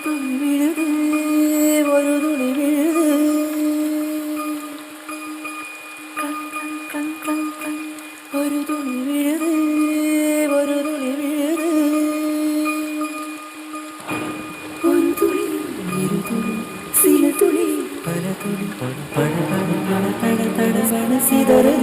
துளி விழுது ஒரு துளி விழுது கண் கண் கண் கண் கண் ஒரு துளி விழுது ஒரு துளி விழுது ஒரு துளி இரு துளி சில துளி பல துளி பட பட பட தட தட சட சிதறுது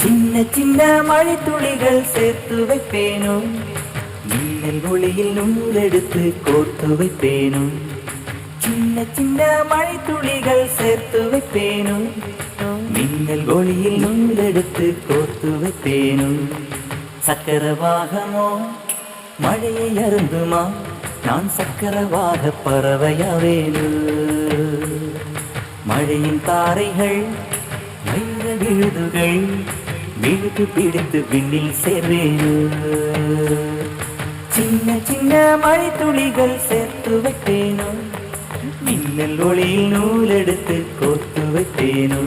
சின்ன சின்ன மழை துளிகள் சேர்த்து வைப்பேனோ மின்னல் ஒளியில் நூலெடுத்து கோர்த்து வைப்பேனோ சின்ன சின்ன மழை துளிகள் சேர்த்து வைப்பேனோ மின்னல் ஒளியில் நூலெடுத்து கோர்த்து வைப்பேனோ சக்கரவாகமோ மழையை அருந்துமா நான் சக்கரவாக பறவையாவேனோ மழையின் தாரைகள் வைர விழுதுகள் விழுது பிடித்து விண்ணில் சேர்வேனோ சின்ன சின்ன மழை துளிகள் சேர்த்து வைப்பேனோ மின்னல் ஒளியில் நூலெடுத்து கோர்த்து வைப்பேனோ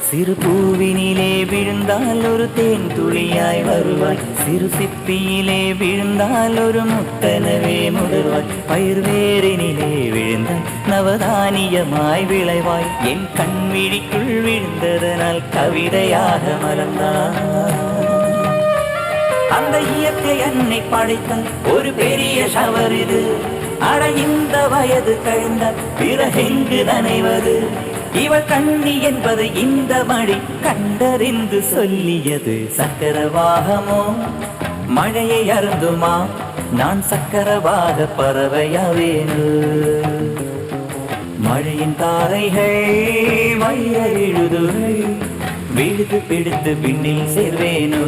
சிறு பூவினிலே விழுந்தால் ஒரு தேன் துளியாய் வருவாய் சிறு சிப்பியிலே விழுந்தால் ஒரு முத்தனவே முடர்வாய் பயிர் வேரினிலே விழுந்தால் நவதானியமாய் விளைவாய் என் கண்விழிக்குள் விழுந்ததனால் கவிதையாக மலர்ந்தாய் அந்த இயற்கை என்னை படைத்தால் ஒரு பெரிய ஷவர் இது அட இந்த வயது கழிந்தால் பிறகெங்கு நனைவது இவள் கண்ணி என்பது இந்த மழை கண்டறிந்து சொல்லியது சக்கரவாகமோ மழையை அருந்துமா நான் சக்கரவாக பறவையாவேனோ மழையின் தாரைகள் வைர விழுதுகள் விழுது பிடித்து விண்ணில் சேர்வேனோ